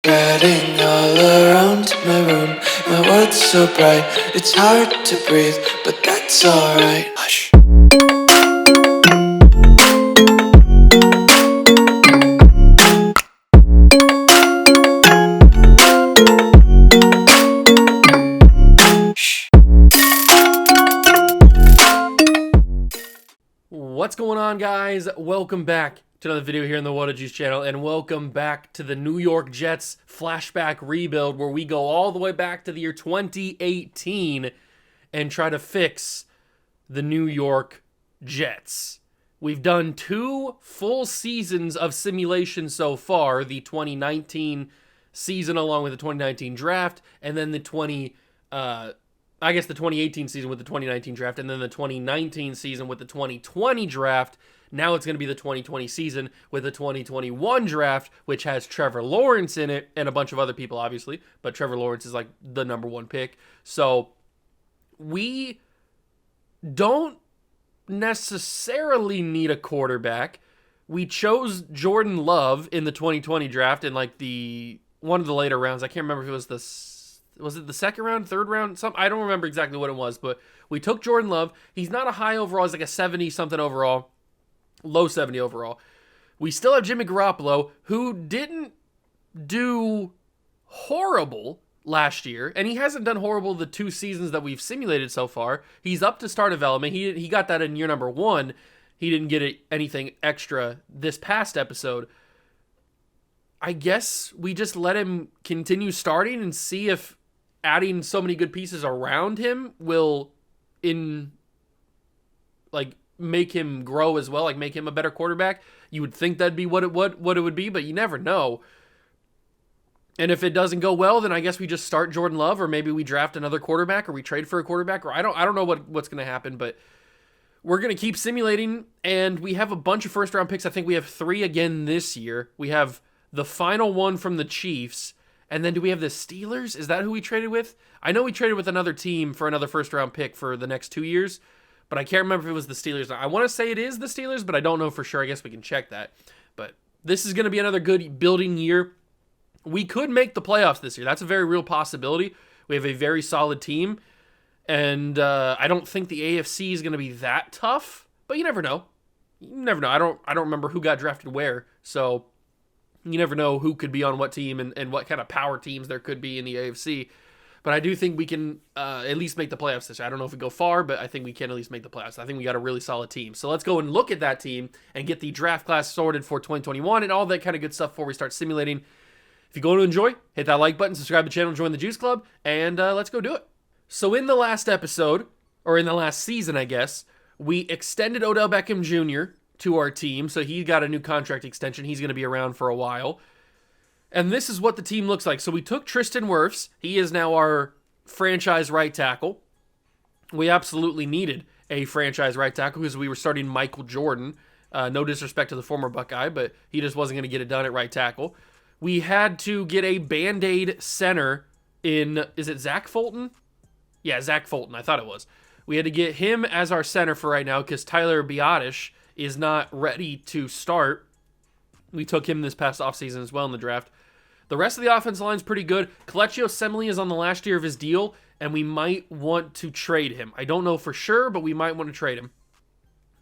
Getting all around my room, my world's so bright, it's hard to breathe, but that's alright. Hush. What's going on, guys? Welcome back to another video here on the What Juice channel, and welcome back to the New York Jets flashback rebuild, where we go all the way back to the year 2018 and try to fix the New York Jets. We've done 2 full seasons of simulation so far, the 2019 season along with the 2019 draft, and then the 2018 season with the 2019 draft, and then the 2019 season with the 2020 draft. Now it's going to be the 2020 season with the 2021 draft, which has Trevor Lawrence in it and a bunch of other people, obviously. But Trevor Lawrence is like the number 1 pick. So we don't necessarily need a quarterback. We chose Jordan Love in the 2020 draft in like one of the later rounds. I can't remember if it was it the second round, third round? I don't remember exactly what it was, but we took Jordan Love. He's not a high overall. He's like a 70-something overall, low 70 overall. We still have Jimmy Garoppolo, who didn't do horrible last year, and he hasn't done horrible the 2 seasons that we've simulated so far. He's up to star development. He got that in year number 1. He didn't get anything extra this past episode. I guess we just let him continue starting and see if adding so many good pieces around him will make him grow as well, like make him a better quarterback. You would think that'd be what it would be, but you never know. And if it doesn't go well, then I guess we just start Jordan Love, or maybe we draft another quarterback, or we trade for a quarterback, or I don't know what's going to happen, but we're going to keep simulating, and we have a bunch of first-round picks. I think we have 3 again this year. We have the final one from the Chiefs, and then do we have the Steelers? Is that who we traded with? I know we traded with another team for another first-round pick for the next 2 years, but I can't remember if it was the Steelers. I want to say it is the Steelers, but I don't know for sure. I guess we can check that. But this is going to be another good building year. We could make the playoffs this year. That's a very real possibility. We have a very solid team, and I don't think the AFC is going to be that tough, but you never know. You never know. I don't remember who got drafted where, so you never know who could be on what team and what kind of power teams there could be in the AFC. But I do think we can at least make the playoffs this year. I don't know if we go far, but I think we can at least make the playoffs. I think we got a really solid team. So let's go and look at that team and get the draft class sorted for 2021 and all that kind of good stuff before we start simulating. If you're going to enjoy, hit that like button, subscribe to the channel, join the Juice Club, and let's go do it. So in the last episode, or in the last season, I guess, we extended Odell Beckham Jr. to our team, so he got a new contract extension. He's going to be around for a while. And this is what the team looks like. So we took Tristan Wirfs. He is now our franchise right tackle. We absolutely needed a franchise right tackle because we were starting Michael Jordan. No disrespect to the former Buckeye, but he just wasn't going to get it done at right tackle. We had to get a Band-Aid center in, is it Zach Fulton? Yeah, Zach Fulton. I thought it was. We had to get him as our center for right now because Tyler Biadasz is not ready to start. We took him this past offseason as well in the draft. The rest of the offensive line is pretty good. Kelechi Osemele is on the last year of his deal, and we might want to trade him. I don't know for sure, but we might want to trade him.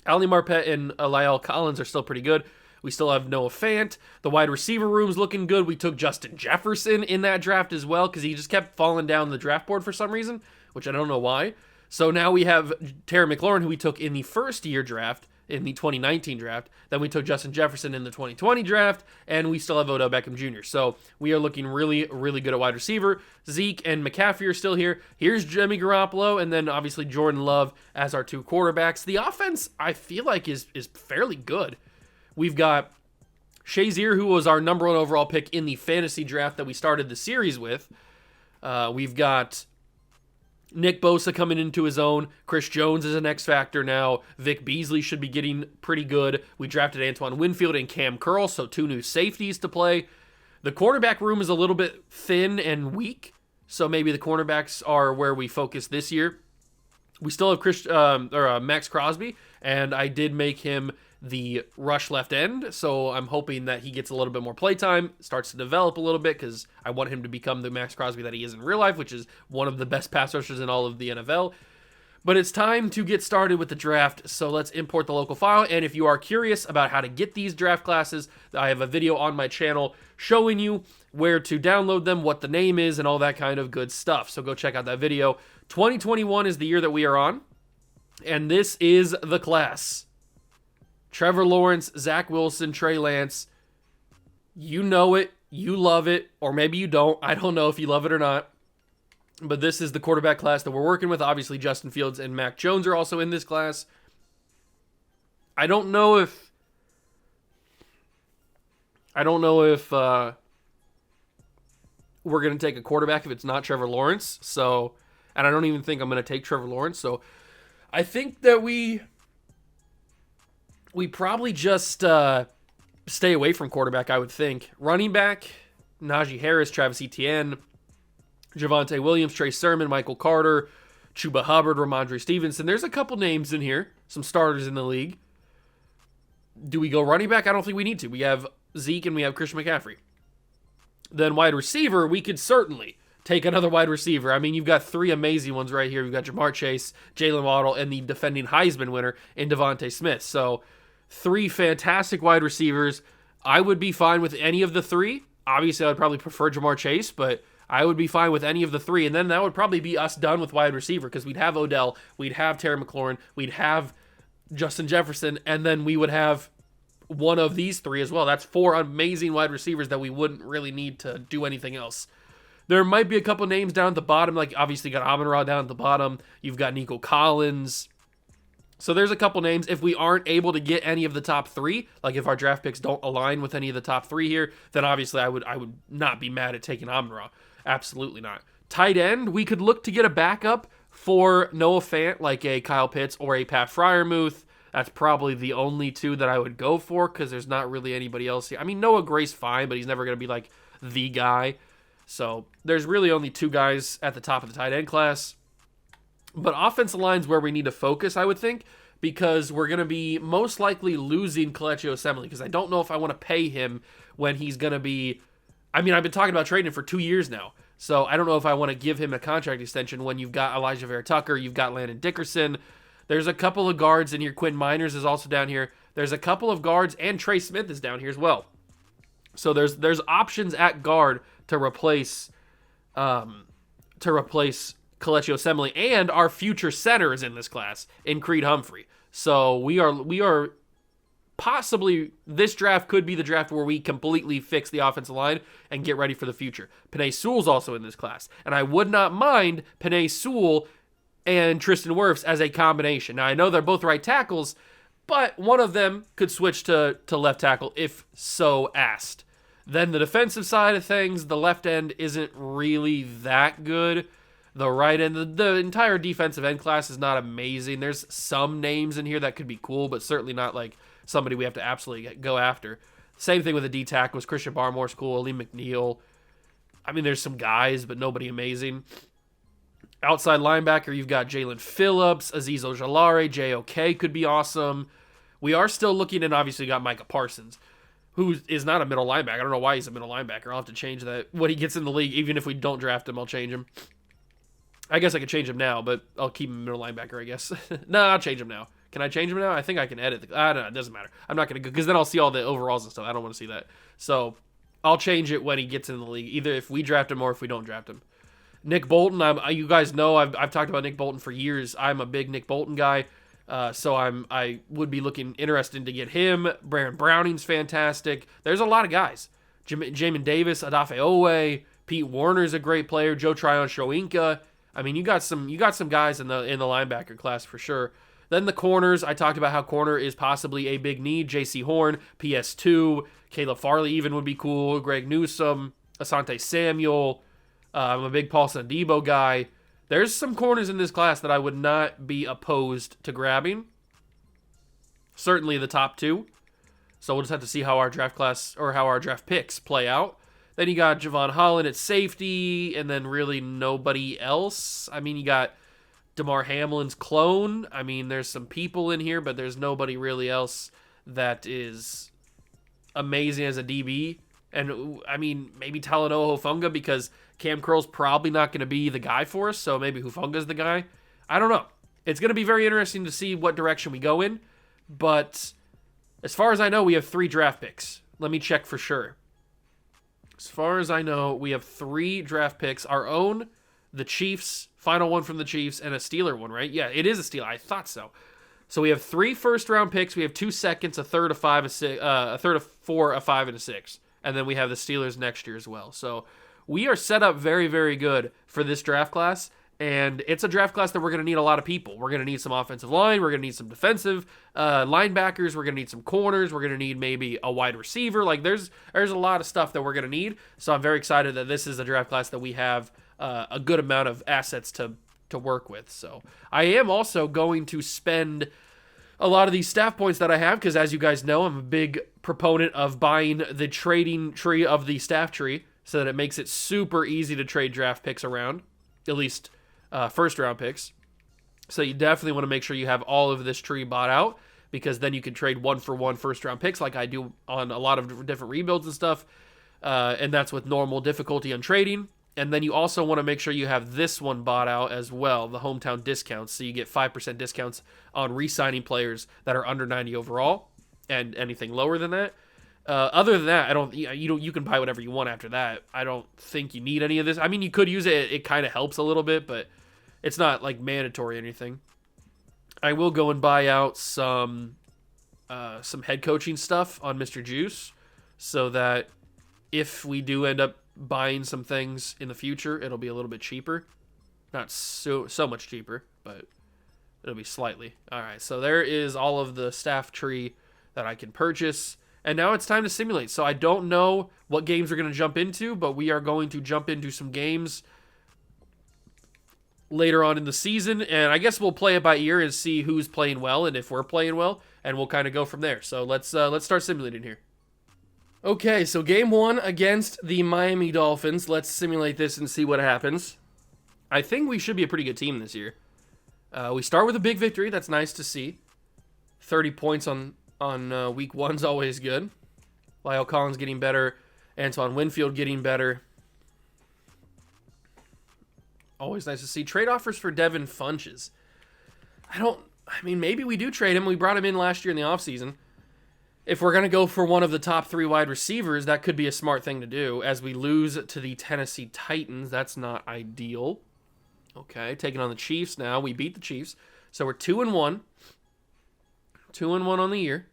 Ali Marpet and Lyle Collins are still pretty good. We still have Noah Fant. The wide receiver room's looking good. We took Justin Jefferson in that draft as well because he just kept falling down the draft board for some reason, which I don't know why. So now we have Terry McLaurin, who we took in the first-year draft, in the 2019 draft. Then we took Justin Jefferson in the 2020 draft, and we still have Odell Beckham Jr. So we are looking really, really good at wide receiver. Zeke and McCaffrey are still here. Here's Jimmy Garoppolo, and then obviously Jordan Love as our 2 quarterbacks. The offense, I feel like, is fairly good. We've got Shazier, who was our number 1 overall pick in the fantasy draft that we started the series with. We've got Nick Bosa coming into his own. Chris Jones is an X factor now. Vic Beasley should be getting pretty good. We drafted Antoine Winfield and Cam Curl, so 2 new safeties to play. The cornerback room is a little bit thin and weak, so maybe the cornerbacks are where we focus this year. We still have Max Crosby, and I did make him the rush left end. So I'm hoping that he gets a little bit more playtime, starts to develop a little bit, because I want him to become the Max Crosby that he is in real life, which is one of the best pass rushers in all of the NFL. But it's time to get started with the draft, so let's import the local file. And if you are curious about how to get these draft classes, I have a video on my channel showing you where to download them, what the name is, and all that kind of good stuff. So go check out that video. 2021 is the year that we are on, and this is the class. Trevor Lawrence, Zach Wilson, Trey Lance. You know it, you love it, or maybe you don't. I don't know if you love it or not. But this is the quarterback class that we're working with. Obviously, Justin Fields and Mac Jones are also in this class. I don't know if we're going to take a quarterback if it's not Trevor Lawrence. So, and I don't even think I'm going to take Trevor Lawrence. So, I think that we probably just stay away from quarterback, I would think. Running back, Najee Harris, Travis Etienne, Javonte Williams, Trey Sermon, Michael Carter, Chuba Hubbard, Ramondre Stevenson. There's a couple names in here, some starters in the league. Do we go running back? I don't think we need to. We have Zeke and we have Christian McCaffrey. Then wide receiver, we could certainly take another wide receiver. I mean, you've got three amazing ones right here. You've got Jamar Chase, Jalen Waddle, and the defending Heisman winner in Devontae Smith. So, three fantastic wide receivers. I would be fine with any of the three. Obviously, I would probably prefer Jamar Chase, but I would be fine with any of the three. And then that would probably be us done with wide receiver, because we'd have Odell, we'd have Terry McLaurin, we'd have Justin Jefferson, and then we would have one of these three as well. That's four amazing wide receivers that we wouldn't really need to do anything else. There might be a couple names down at the bottom, like obviously you got Amon-Ra down at the bottom. You've got Nico Collins. So there's a couple names. If we aren't able to get any of the top three, like if our draft picks don't align with any of the top three here, then obviously I would not be mad at taking Amon-Ra. Absolutely not. Tight end, we could look to get a backup for Noah Fant, like a Kyle Pitts or a Pat Freiermuth. That's probably the only two that I would go for, because there's not really anybody else here. I mean, Noah Gray's fine, but he's never going to be like the guy. So there's really only two guys at the top of the tight end class. But offensive line's where we need to focus, I would think, because we're going to be most likely losing Kelechi Osemele, because I don't know if I want to pay him when he's going to be... I mean, I've been talking about trading him for 2 years now, so I don't know if I want to give him a contract extension when you've got Elijah Vera Tucker, you've got Landon Dickerson. There's a couple of guards in here. Quinn Miners is also down here. There's a couple of guards, and Trey Smith is down here as well. So there's options at guard to replace Kelechi Osemele, and our future center is in this class in Creed Humphrey. So we are possibly, this draft could be the draft where we completely fix the offensive line and get ready for the future. Penei Sewell's also in this class, and I would not mind Penei Sewell and Tristan Wirfs as a combination. Now, I know they're both right tackles, but one of them could switch to left tackle if so asked. Then the defensive side of things, the left end isn't really that good. The right end, the entire defensive end class is not amazing. There's some names in here that could be cool, but certainly not like somebody we have to absolutely go after. Same thing with the D tackles. Christian Barmore's cool. Lee McNeil. I mean, there's some guys, but nobody amazing. Outside linebacker, you've got Jalen Phillips, Azeez Ojulari, JOK could be awesome. We are still looking, and obviously got Micah Parsons, who is not a middle linebacker. I don't know why he's a middle linebacker. I'll have to change that. When he gets in the league, even if we don't draft him, I'll change him. I guess I could change him now, but I'll keep him middle linebacker, I guess. No, I'll change him now. Can I change him now? I think I can edit. I don't know. It doesn't matter. I'm not going to go, because then I'll see all the overalls and stuff. I don't want to see that. So I'll change it when he gets in the league, either if we draft him or if we don't draft him. Nick Bolton, you guys know I've talked about Nick Bolton for years. I'm a big Nick Bolton guy, so I would be interested to get him. Brandon Browning's fantastic. There's a lot of guys. Jamin Davis, Adafe Owe, Pete Warner's a great player. Joe Tryon-Shoyinka. I mean, you got some guys in the linebacker class for sure. Then the corners, I talked about how corner is possibly a big need. J.C. Horn, PS2, Caleb Farley even would be cool. Greg Newsome, Asante Samuel. I'm a big Paulson Adebo guy. There's some corners in this class that I would not be opposed to grabbing. Certainly the top two. So we'll just have to see how our draft class or how our draft picks play out. Then you got Javon Holland at safety, and then really nobody else. I mean, you got DeMar Hamlin's clone. I mean, there's some people in here, but there's nobody really else that is amazing as a DB. And, I mean, maybe Talanoa Hufanga, because Cam Curl's probably not going to be the guy for us, so maybe Hufanga's the guy. I don't know. It's going to be very interesting to see what direction we go in, but as far as I know, we have 3 draft picks. Let me check for sure. As far as I know, we have 3 draft picks. Our own, the Chiefs, final one from the Chiefs, and a Steeler one, right? Yeah, it is a Steeler. I thought so. So we have 3 first-round picks. We have 2 seconds, a third, a 5, a third, a 4, a 5, and a 6. And then we have the Steelers next year as well. So we are set up very, very good for this draft class. And it's a draft class that we're going to need a lot of people. We're going to need some offensive line. We're going to need some defensive linebackers. We're going to need some corners. We're going to need maybe a wide receiver. Like there's a lot of stuff that we're going to need. So I'm very excited that this is a draft class that we have a good amount of assets to work with. So I am also going to spend a lot of these staff points that I have, because as you guys know, I'm a big proponent of buying the trading tree of the staff tree so that it makes it super easy to trade draft picks around, at least first round picks. So you definitely want to make sure you have all of this tree bought out, because then you can trade 1-for-1 first round picks like I do on a lot of different rebuilds and stuff. And that's with normal difficulty on trading. And then you also want to make sure you have this one bought out as well, the hometown discounts. So you get 5% discounts on re-signing players that are under 90 overall, and anything lower than that. Other than that, you can buy whatever you want after that. I don't think you need any of this. I mean, you could use it. It kind of helps a little bit, but it's not like mandatory or anything. I will go and buy out some head coaching stuff on Mr. Juice, so that if we do end up buying some things in the future, it'll be a little bit cheaper. Not so much cheaper, but it'll be slightly. All right, so there is all of the staff tree that I can purchase. And now it's time to simulate. So I don't know what games we're going to jump into, but we are going to jump into some games later on in the season. And I guess we'll play it by ear and see who's playing well and if we're playing well, and we'll kind of go from there. So let's start simulating here. Okay, so game 1 against the Miami Dolphins. Let's simulate this and see what happens. I think we should be a pretty good team this year. We start with a big victory. That's nice to see. 30 points on week 1's always good. Lyle Collins getting better. Antoine Winfield getting better. Always nice to see. Trade offers for Devin Funches. Maybe we do trade him. We brought him in last year in the offseason. If we're going to go for one of the top 3 wide receivers, that could be a smart thing to do. As we lose to the Tennessee Titans, that's not ideal. Okay, taking on the Chiefs now. We beat the Chiefs. So we're 2-1. 2-1 on the year.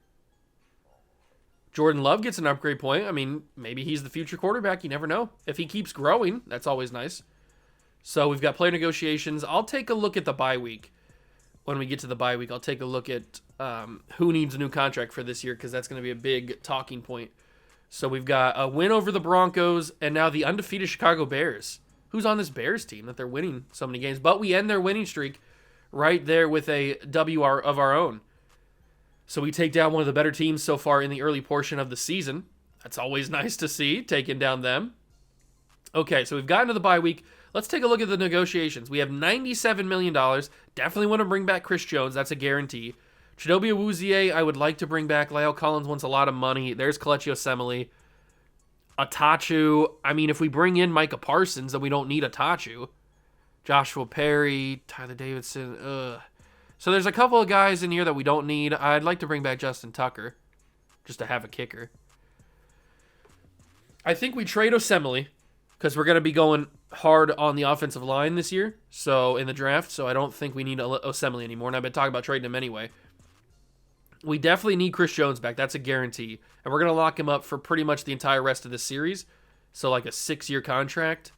Jordan Love gets an upgrade point. I mean, maybe he's the future quarterback. You never know. If he keeps growing, that's always nice. So we've got player negotiations. I'll take a look at the bye week. When we get to the bye week, I'll take a look at who needs a new contract for this year, because that's going to be a big talking point. So we've got a win over the Broncos, and now the undefeated Chicago Bears. Who's on this Bears team that they're winning so many games? But we end their winning streak right there with a W of our own. So we take down one of the better teams so far in the early portion of the season. That's always nice to see, taking down them. Okay, so we've gotten to the bye week. Let's take a look at the negotiations. We have $97 million. Definitely want to bring back Chris Jones. That's a guarantee. Chidobe Awuzie, I would like to bring back. Lyle Collins wants a lot of money. There's Kelechi Osemele. Atachu. I mean, if we bring in Micah Parsons, then we don't need Atachu. Joshua Perry, Tyler Davidson. So there's a couple of guys in here that we don't need. I'd like to bring back Justin Tucker, just to have a kicker. I think we trade Osemele, because we're going to be going hard on the offensive line this year, so in the draft, so I don't think we need Osemele anymore, and I've been talking about trading him anyway. We definitely need Chris Jones back. That's a guarantee. And we're going to lock him up for pretty much the entire rest of the series, so like a 6-year contract,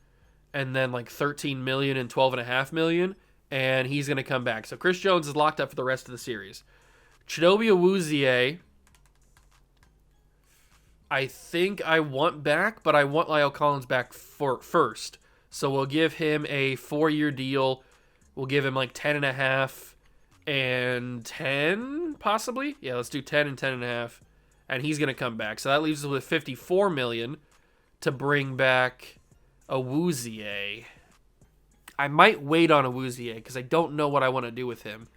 and then like $13 million and $12.5 million, and he's going to come back. So Chris Jones is locked up for the rest of the series. Chidobe Awuzie, I think I want back, but I want Lyle Collins back first. So we'll give him a 4-year deal. We'll give him like 10.5 and 10, possibly. Yeah, let's do 10 and 10.5, and he's gonna come back. So that leaves us with $54 million to bring back Awuzie. I might wait on Awuzie because I don't know what I want to do with him.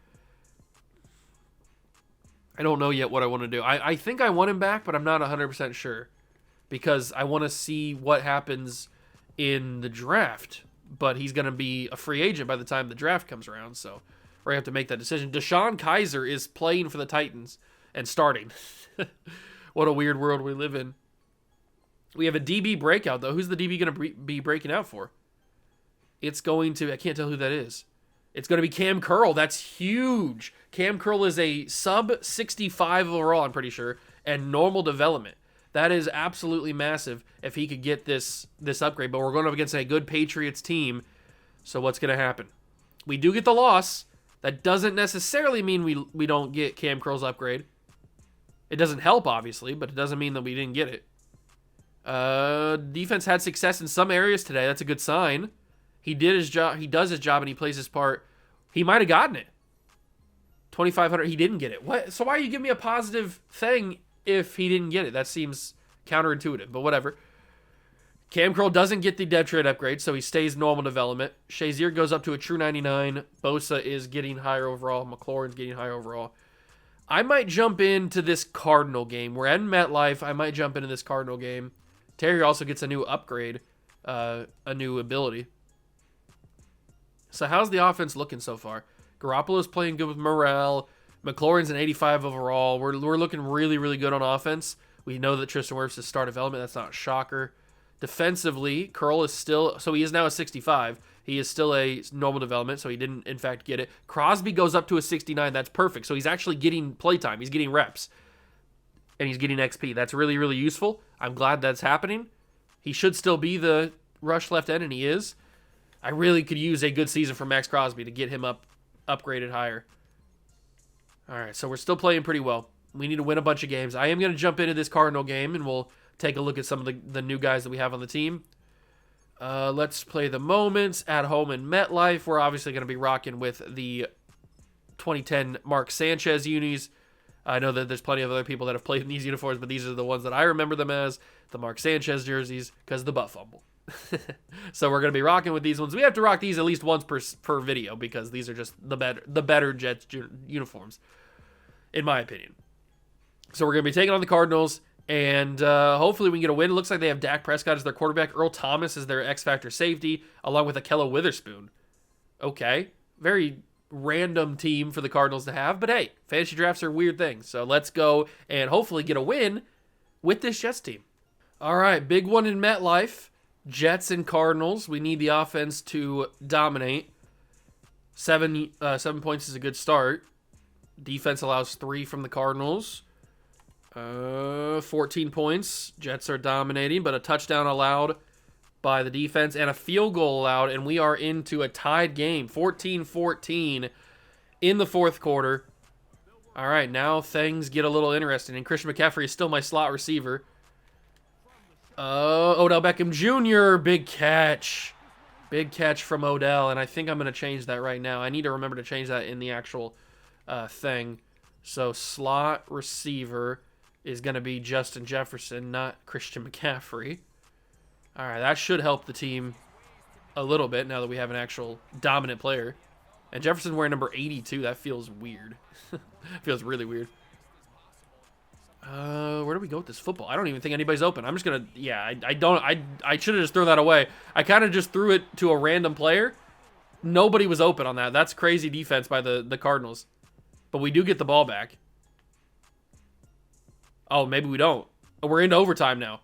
I don't know yet what I want to do. I think I want him back, but I'm not 100% sure because I want to see what happens in the draft. But he's going to be a free agent by the time the draft comes around, so we're going to have to make that decision. Deshaun Kaiser is playing for the Titans and starting. What a weird world we live in. We have a DB breakout, though. Who's the DB going to be breaking out for? It's going to... I can't tell who that is. It's going to be Cam Curl. That's huge. Cam Curl is a sub 65 overall, I'm pretty sure, and normal development. That is absolutely massive if he could get this upgrade. But we're going up against a good Patriots team. So what's going to happen? We do get the loss. That doesn't necessarily mean we don't get Cam Curl's upgrade. It doesn't help, obviously, but it doesn't mean that we didn't get it. Defense had success in some areas today. That's a good sign. He did his job. He does his job and he plays his part. He might have gotten it. 2,500. He didn't get it. What? So why are you giving me a positive thing if he didn't get it? That seems counterintuitive, but whatever. Cam Curl doesn't get the depth trade upgrade, so he stays normal development. Shazier goes up to a true 99. Bosa is getting higher overall. McLaurin's getting higher overall. I might jump into this Cardinal game. We're at MetLife. I might jump into this Cardinal game. Terry also gets a new upgrade, a new ability. So how's the offense looking so far? Garoppolo's playing good with Morrell. McLaurin's an 85 overall. We're looking really, really good on offense. We know that Tristan Wirfs is star development. That's not a shocker. Defensively, Curl is still... So he is now a 65. He is still a normal development, so he didn't, in fact, get it. Crosby goes up to a 69. That's perfect. So he's actually getting playtime. He's getting reps. And he's getting XP. That's really, really useful. I'm glad that's happening. He should still be the rush left end, and he is. I really could use a good season for Max Crosby to get him upgraded higher. All right, so we're still playing pretty well. We need to win a bunch of games. I am going to jump into this Cardinal game, and we'll take a look at some of the new guys that we have on the team. Let's play the moments at home in MetLife. We're obviously going to be rocking with the 2010 Mark Sanchez unis. I know that there's plenty of other people that have played in these uniforms, but these are the ones that I remember them as, the Mark Sanchez jerseys, because of the butt fumble. So we're going to be rocking with these ones. We have to rock these at least once per video because these are just the better Jets uniforms, in my opinion. So we're going to be taking on the Cardinals, and hopefully we can get a win. It looks like they have Dak Prescott as their quarterback. Earl Thomas is their X-Factor safety, along with Ahkello Witherspoon. Okay. Very random team for the Cardinals to have, but hey, fantasy drafts are weird things. So let's go and hopefully get a win with this Jets team. All right, big one in MetLife. Jets and Cardinals. We need the offense to dominate. 7 points is a good start. Defense allows 3 from the Cardinals. 14 points. Jets are dominating, but a touchdown allowed by the defense and a field goal allowed, and we are into a tied game. 14-14 in the fourth quarter. All right, now things get a little interesting, and Christian McCaffrey is still my slot receiver. Odell Beckham Jr., big catch. Big catch from Odell, and I think I'm going to change that right now. I need to remember to change that in the actual thing. So slot receiver is going to be Justin Jefferson, not Christian McCaffrey. All right, that should help the team a little bit now that we have an actual dominant player. And Jefferson wearing number 82, that feels weird. Feels really weird. Where do we go with this football? I don't even think anybody's open. I'm just going to, yeah, I should have just thrown that away. I kind of just threw it to a random player. Nobody was open on that. That's crazy defense by the Cardinals. But we do get the ball back. Oh, maybe we don't. Oh, we're into overtime now.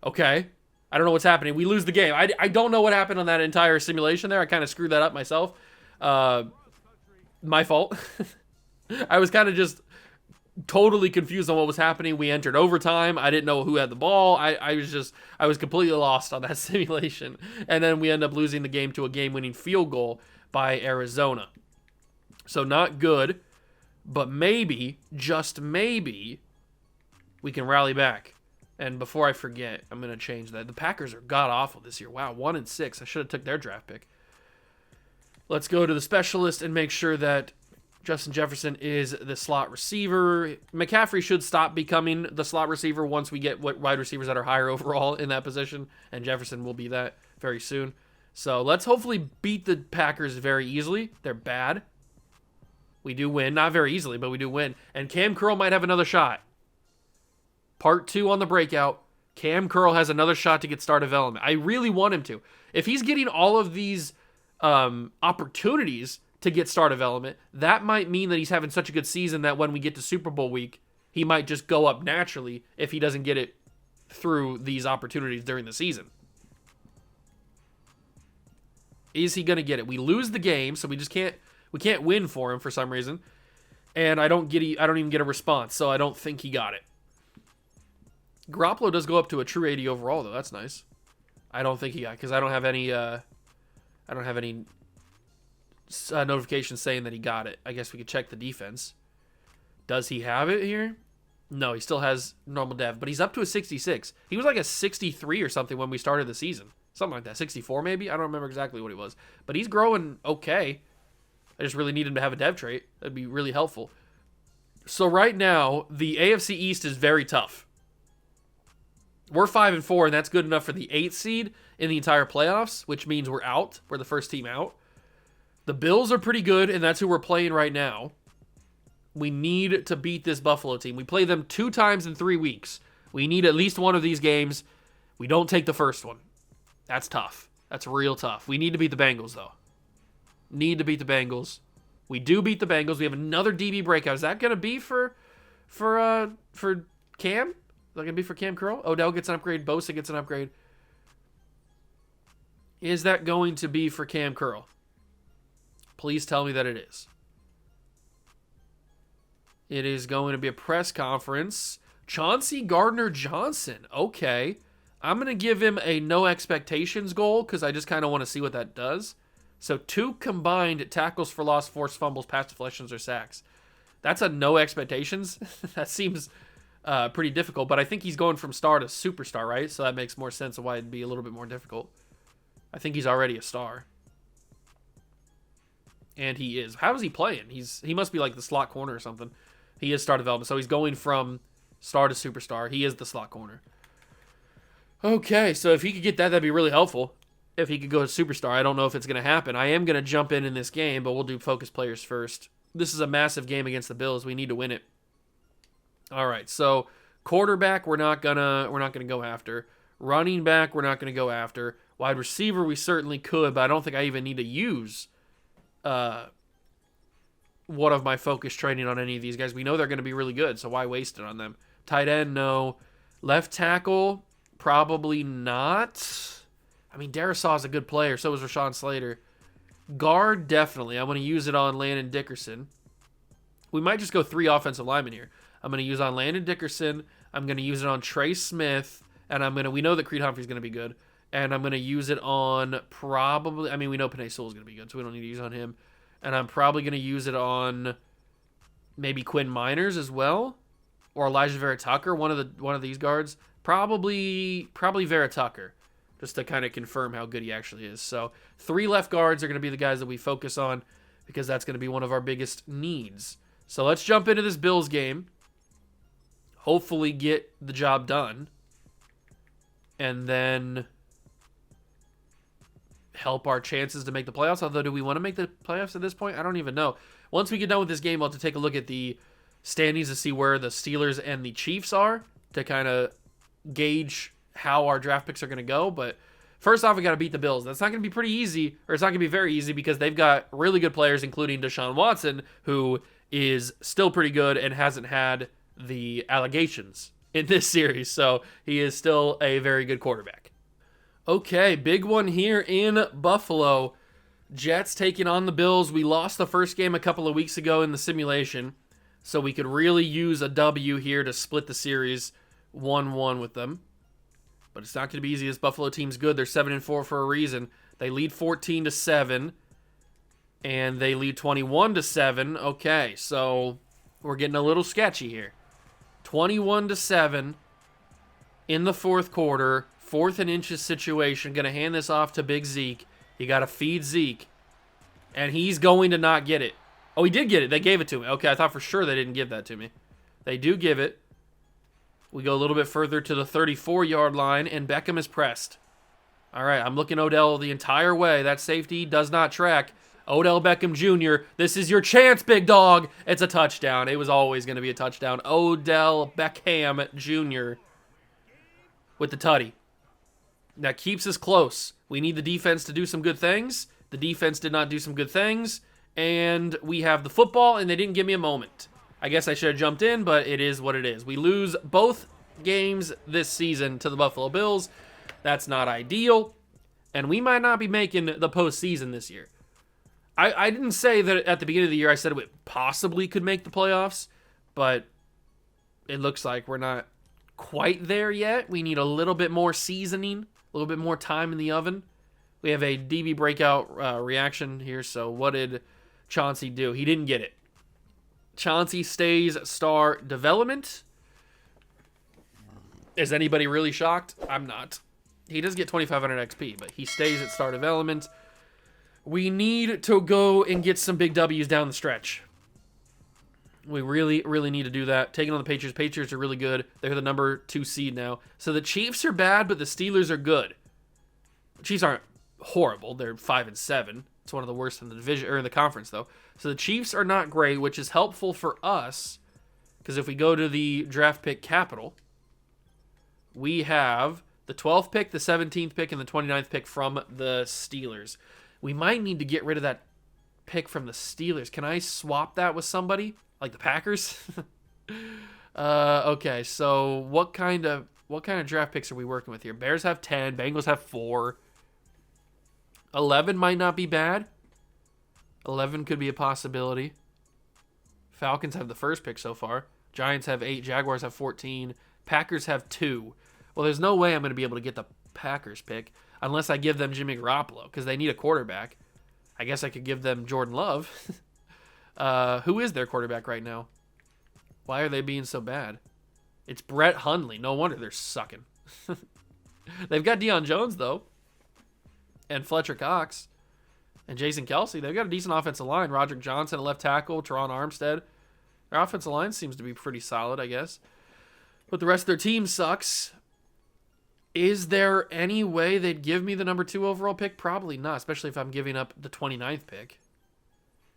Okay. I don't know what's happening. We lose the game. I don't know what happened on that entire simulation there. I kind of screwed that up myself. My fault. I was kind of just totally confused on what was happening. We entered overtime. I didn't know who had the ball. I was completely lost on that simulation. And then we end up losing the game to a game-winning field goal by Arizona. So not good, but maybe, just maybe, we can rally back. And before I forget, I'm going to change that. The Packers are god-awful this year. Wow, 1-6. I should have took their draft pick. Let's go to the specialist and make sure that Justin Jefferson is the slot receiver. McCaffrey should stop becoming the slot receiver once we get wide receivers that are higher overall in that position, and Jefferson will be that very soon. So let's hopefully beat the Packers very easily. They're bad. We do win. Not very easily, but we do win. And Cam Curl might have another shot. Part 2 on the breakout. Cam Curl has another shot to get star development. I really want him to. If he's getting all of these opportunities to get star development, that might mean that he's having such a good season that when we get to Super Bowl week, he might just go up naturally if he doesn't get it through these opportunities during the season. Is he going to get it? We lose the game, so we can't win for him for some reason. And I don't even get a response, so I don't think he got it. Garoppolo does go up to a true 80 overall, though. That's nice. I don't think he got, because I don't have any notifications saying that he got it. I guess we could check the defense. Does he have it here? No, he still has normal dev, but he's up to a 66. He was like a 63 or something when we started the season. Something like that. 64 maybe? I don't remember exactly what he was. But he's growing okay. I just really need him to have a dev trait. That'd be really helpful. So right now, the AFC East is very tough. We're 5-4, and that's good enough for the 8th seed in the entire playoffs, which means we're out. We're the first team out. The Bills are pretty good, and that's who we're playing right now. We need to beat this Buffalo team. We play them 2 times in 3 weeks. We need at least one of these games. We don't take the first one. That's tough. That's real tough. We need to beat the Bengals, though. Need to beat the Bengals. We do beat the Bengals. We have another DB breakout. Is that going to be for Cam? Is that going to be for Cam Curl? Odell gets an upgrade. Bosa gets an upgrade. Is that going to be for Cam Curl? Please tell me that it is. It is going to be a press conference. Chauncey Gardner-Johnson. Okay. I'm going to give him a no expectations goal because I just kind of want to see what that does. So 2 combined tackles for loss, forced fumbles, pass deflections, or sacks. That's a no expectations. That seems pretty difficult, but I think he's going from star to superstar, right? So that makes more sense of why it'd be a little bit more difficult. I think he's already a star. And he is. How is he playing? He must be like the slot corner or something. He is star development. So he's going from star to superstar. He is the slot corner. Okay, so if he could get that, that'd be really helpful. If he could go to superstar, I don't know if it's going to happen. I am going to jump in this game, but we'll do focus players first. This is a massive game against the Bills. We need to win it. All right, so quarterback, we're not gonna go after. Running back, we're not gonna go after. Wide receiver, we certainly could, but I don't think I even need to use one of my focus training on any of these guys. We know they're going to be really good, so why waste it on them? Tight end, no. Left tackle, probably not. I mean, Darisaw is a good player. So is Rashawn Slater. Guard, definitely. I'm going to use it on Landon Dickerson. We might just go 3 offensive linemen here. I'm going to use it on Landon Dickerson. I'm going to use it on Trey Smith. And we know that Creed Humphrey's going to be good. And I'm going to use it on probably, I mean, we know Penei Sewell is going to be good, so we don't need to use it on him. And I'm probably going to use it on maybe Quinn Miners as well. Or Elijah Vera Tucker, one of these guards. Probably Vera Tucker, just to kind of confirm how good he actually is. So 3 left guards are going to be the guys that we focus on because that's going to be one of our biggest needs. So let's jump into this Bills game. Hopefully get the job done. And then help our chances to make the playoffs. Although, do we want to make the playoffs at this point? I don't even know. Once we get done with this game, I'll have to take a look at the standings to see where the Steelers and the Chiefs are to kind of gauge how our draft picks are going to go. But first off, we got to beat the Bills. That's not going to be pretty easy, or it's not going to be very easy because they've got really good players, including Deshaun Watson, who is still pretty good and hasn't had the allegations in this series. So he is still a very good quarterback. Okay, big one here in Buffalo. Jets taking on the Bills. We lost the first game a couple of weeks ago in the simulation, so we could really use a W here to split the series 1-1 with them. But it's not going to be easy. This Buffalo team's good. They're 7-4 for a reason. They lead 14-7, and they lead 21-7. Okay, so we're getting a little sketchy here. 21-7 in the fourth quarter. 4th and inches situation. Going to hand this off to Big Zeke. You got to feed Zeke. And he's going to not get it. Oh, he did get it. They gave it to me. Okay, I thought for sure they didn't give that to me. They do give it. We go a little bit further to the 34-yard line, and Beckham is pressed. All right, I'm looking Odell the entire way. That safety does not track. Odell Beckham Jr., this is your chance, big dog. It's a touchdown. It was always going to be a touchdown. Odell Beckham Jr. with the tutty. That keeps us close. We need the defense to do some good things. The defense did not do some good things. And we have the football, and they didn't give me a moment. I guess I should have jumped in, but it is what it is. We lose both games this season to the Buffalo Bills. That's not ideal. And we might not be making the postseason this year. I didn't say that at the beginning of the year I said we possibly could make the playoffs, but it looks like we're not quite there yet. We need a little bit more seasoning, a little bit more time in the oven. We have a DB breakout reaction here, so what did Chauncey do? He didn't get it. Chauncey stays star development. Is anybody really shocked? I'm not. He does get 2,500 XP, but he stays at star development. We need to go and get some big W's down the stretch. We really, really need to do that. Taking on the Patriots. Patriots are really good. They're the number 2 seed now. So the Chiefs are bad, but the Steelers are good. The Chiefs aren't horrible. They're 5-7. It's one of the worst in the division or in the conference, though. So the Chiefs are not great, which is helpful for us because if we go to the draft pick capital, we have the 12th pick, the 17th pick, and the 29th pick from the Steelers. We might need to get rid of that pick from the Steelers. Can I swap that with somebody? Like the Packers? Okay, so what kind of draft picks are we working with here? Bears have 10, Bengals have 4. 11 might not be bad. 11 could be a possibility. Falcons have the first pick so far. Giants have 8, Jaguars have 14, Packers have 2. Well, there's no way I'm going to be able to get the Packers pick unless I give them Jimmy Garoppolo because they need a quarterback. I guess I could give them Jordan Love. Who is their quarterback right now? Why are they being so bad? It's Brett Hundley. No wonder they're sucking. They've got Deion Jones, though. And Fletcher Cox. And Jason Kelsey. They've got a decent offensive line. Roderick Johnson at left tackle. Teron Armstead. Their offensive line seems to be pretty solid, I guess. But the rest of their team sucks. Is there any way they'd give me the number 2 overall pick? Probably not, especially if I'm giving up the 29th pick.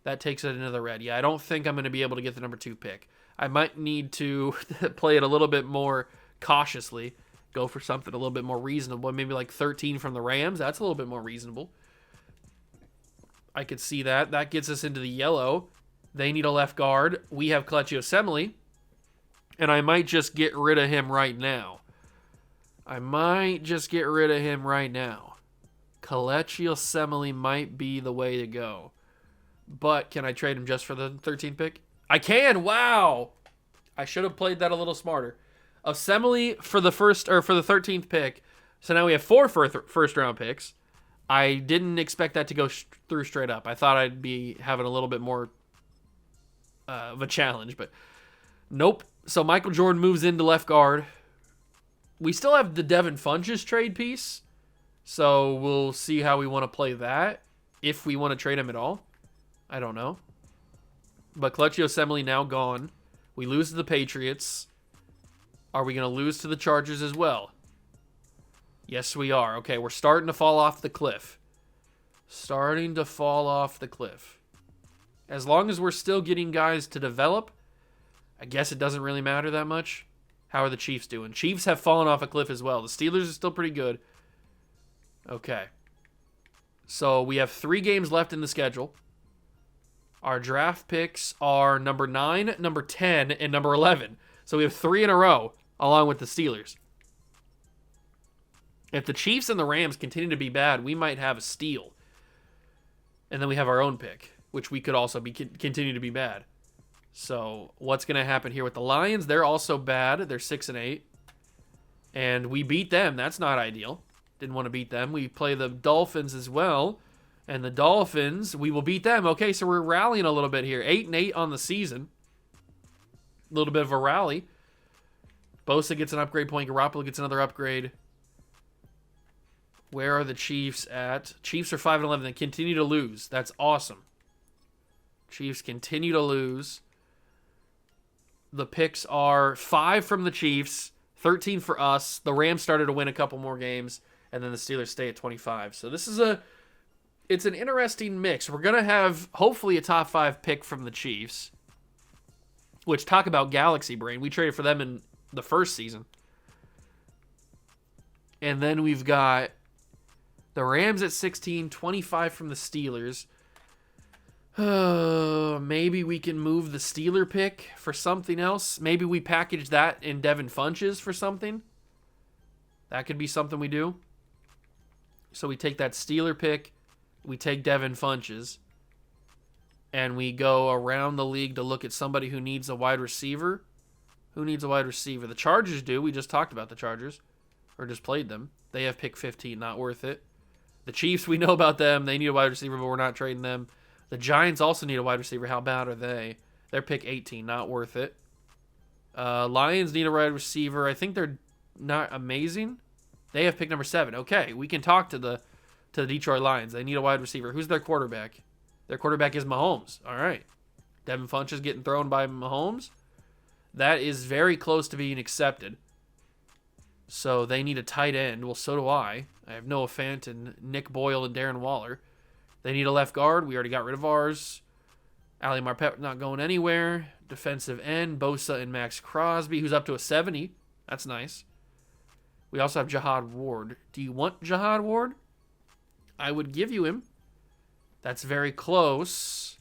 That takes it into the red. Yeah, I don't think I'm going to be able to get the number 2 pick. I might need to play it a little bit more cautiously. Go for something a little bit more reasonable. Maybe like 13 from the Rams. That's a little bit more reasonable. I could see that. That gets us into the yellow. They need a left guard. We have Kelechi Osemele. And I might just get rid of him right now. Kelechi Osemele might be the way to go. But can I trade him just for the 13th pick? I can. Wow. I should have played that a little smarter. Osemele for the 13th pick. So now we have 4 first round picks. I didn't expect that to go through straight up. I thought I'd be having a little bit more of a challenge, but nope. So Michael Jordan moves into left guard. We still have the Devin Funchess trade piece. So we'll see how we want to play that. If we want to trade him at all. I don't know. But Kelechi Osemele now gone. We lose to the Patriots. Are we going to lose to the Chargers as well? Yes, we are. Okay, we're starting to fall off the cliff. As long as we're still getting guys to develop, I guess it doesn't really matter that much. How are the Chiefs doing? Chiefs have fallen off a cliff as well. The Steelers are still pretty good. Okay. So we have 3 games left in the schedule. Our draft picks are number 9, number 10, and number 11. So we have 3 in a row, along with the Steelers. If the Chiefs and the Rams continue to be bad, we might have a steal. And then we have our own pick, which we could also continue to be bad. So what's going to happen here with the Lions? They're also bad. They're 6-8. And we beat them. That's not ideal. Didn't want to beat them. We play the Dolphins as well. And the Dolphins, we will beat them. Okay, so we're rallying a little bit here. 8-8 on the season. A little bit of a rally. Bosa gets an upgrade point. Garoppolo gets another upgrade. Where are the Chiefs at? Chiefs are 5-11. They continue to lose. That's awesome. Chiefs continue to lose. The picks are 5 from the Chiefs, 13 for us. The Rams started to win a couple more games, and then the Steelers stay at 25. So this is a it's an interesting mix. We're going to have, hopefully, a top 5 pick from the Chiefs, which, talk about galaxy brain. We traded for them in the first season. And then we've got the Rams at 16, 25 from the Steelers. Maybe we can move the Steeler pick for something else. Maybe we package that in Devin Funches for something. That could be something we do. So we take that Steeler pick, we take Devin Funches, and we go around the league to look at somebody who needs a wide receiver. Who needs a wide receiver? The Chargers do. We just talked about the Chargers, or just played them. They have pick 15, not worth it. The Chiefs, we know about them. They need a wide receiver, but we're not trading them. The Giants also need a wide receiver. How bad are they? They're pick 18, not worth it. Lions need a wide receiver. I think they're not amazing. They have pick number 7. Okay, we can talk to the Detroit Lions. They need a wide receiver. Who's their quarterback? Their quarterback is Mahomes. All right. Devin Funches getting thrown by Mahomes. That is very close to being accepted. So they need a tight end. Well, so do I. I have Noah Fant and Nick Boyle and Darren Waller. They need a left guard. We already got rid of ours. Ali Marpet not going anywhere. Defensive end, Bosa and Max Crosby, who's up to a 70. That's nice. We also have Jihad Ward. Do you want Jihad Ward? I would give you him. That's very close.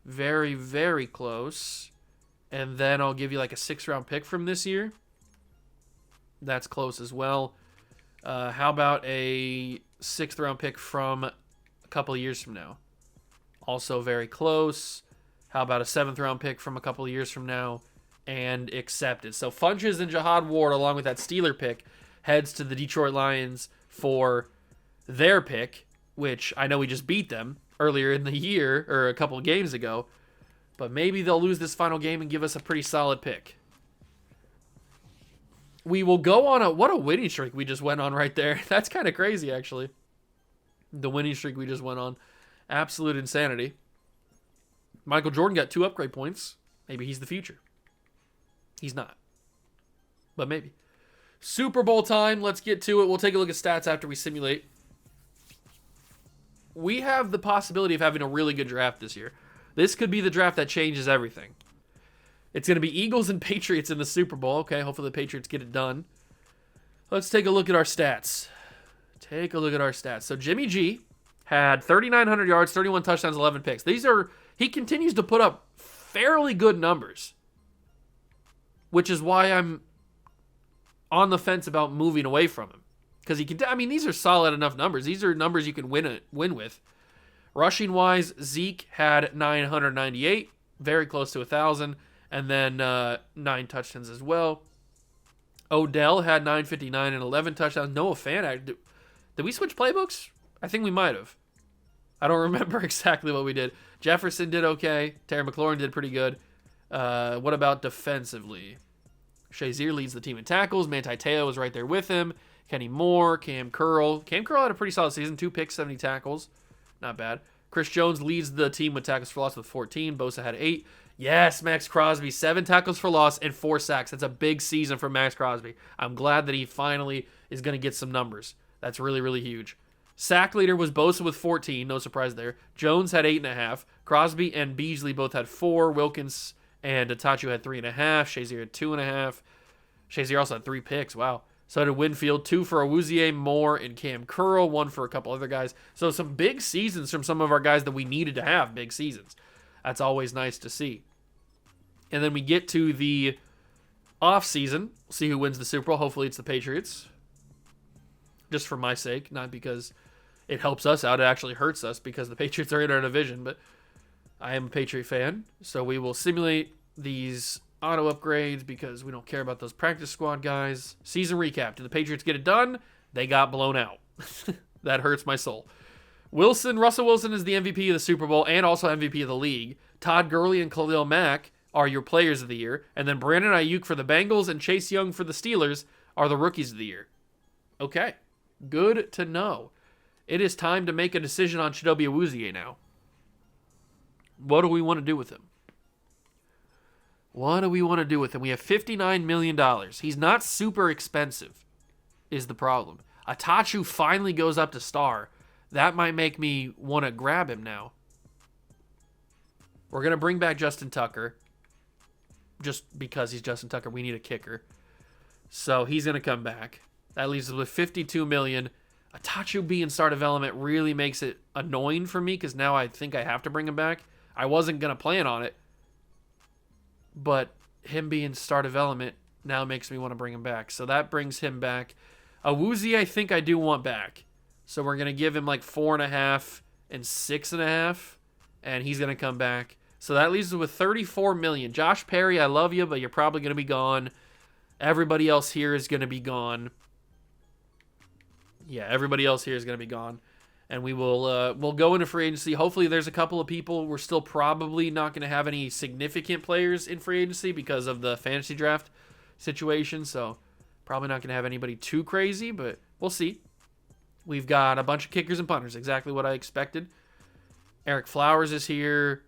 Very, very close. And then I'll give you like a 6th-round pick from this year. That's close as well. How about a 6th-round pick from a couple of years from now? Also very close. How about a 7th-round pick from a couple of years from now? And accepted. So Funches and Jihad Ward, along with that Steeler pick, heads to the Detroit Lions for their pick, which I know we just beat them earlier in the year, or a couple of games ago. But maybe they'll lose this final game and give us a pretty solid pick. We will go on what a winning streak we just went on right there. That's kind of crazy, actually. The winning streak we just went on. Absolute insanity. Michael Jordan got 2 upgrade points. Maybe he's the future. He's not. But maybe. Super Bowl time. Let's get to it. We'll take a look at stats after we simulate. We have the possibility of having a really good draft this year. This could be the draft that changes everything. It's going to be Eagles and Patriots in the Super Bowl. Okay, hopefully the Patriots get it done. Let's take a look at our stats. So Jimmy G had 3,900 yards, 31 touchdowns, 11 picks. He continues to put up fairly good numbers, which is why I'm on the fence about moving away from him. Because these are solid enough numbers. These are numbers you can win with. Rushing wise, Zeke had 998, very close to 1,000, and then 9 touchdowns as well. Odell had 959 and 11 touchdowns. Noah Fant, did we switch playbooks? I think we might have. I don't remember exactly what we did. Jefferson did okay. Terry McLaurin did pretty good. What about defensively? Shazier leads the team in tackles. Manti Te'o was right there with him. Kenny Moore, Cam Curl. Cam Curl had a pretty solid season. 2 picks, 70 tackles. Not bad. Chris Jones leads the team with tackles for loss with 14. Bosa had 8. Yes, Max Crosby, 7 tackles for loss and 4 sacks. That's a big season for Max Crosby. I'm glad that he finally is going to get some numbers. That's really, really huge. Sack leader was Bosa with 14. No surprise there. Jones had 8.5. Crosby and Beasley both had 4. Wilkins and Itachu had 3.5. Shazier had 2.5. Shazier also had 3 picks. Wow. So did Winfield. 2 for Awuzie, Moore, and Cam Curl. 1 for a couple other guys. So some big seasons from some of our guys that we needed to have big seasons. That's always nice to see. And then we get to the offseason. We'll see who wins the Super Bowl. Hopefully it's the Patriots. Just for my sake, not because it helps us out. It actually hurts us because the Patriots are in our division. But I am a Patriot fan, so we will simulate these auto upgrades because we don't care about those practice squad guys. Season recap. Did the Patriots get it done? They got blown out. That hurts my soul. Russell Wilson is the MVP of the Super Bowl and also MVP of the league. Todd Gurley and Khalil Mack are your players of the year. And then Brandon Ayuk for the Bengals and Chase Young for the Steelers are the rookies of the year. Okay. Good to know. It is time to make a decision on Chidobe Awuzie now. What do we want to do with him? We have $59 million. He's not super expensive, is the problem. Itachu finally goes up to star. that might make me want to grab him now. We're going to bring back Justin Tucker. Just because he's Justin Tucker, we need a kicker. So he's going to come back. That leaves us with $52 million. Atachu being star development really makes it annoying for me because now I think I have to bring him back. I wasn't going to plan on it. But him being star development now makes me want to bring him back. So that brings him back. Awuzie, I think I do want back. So we're going to give him like 4.5 and 6.5. And he's going to come back. So that leaves us with $34 million. Josh Perry, I love you, but you're probably going to be gone. Everybody else here is going to be gone. Yeah, everybody else here is going to be gone. And we will we'll go into free agency. Hopefully there's a couple of people. We're still probably not going to have any significant players in free agency because of the fantasy draft situation. So probably not going to have anybody too crazy, but we'll see. We've got a bunch of kickers and punters. Exactly what I expected. Eric Flowers is here.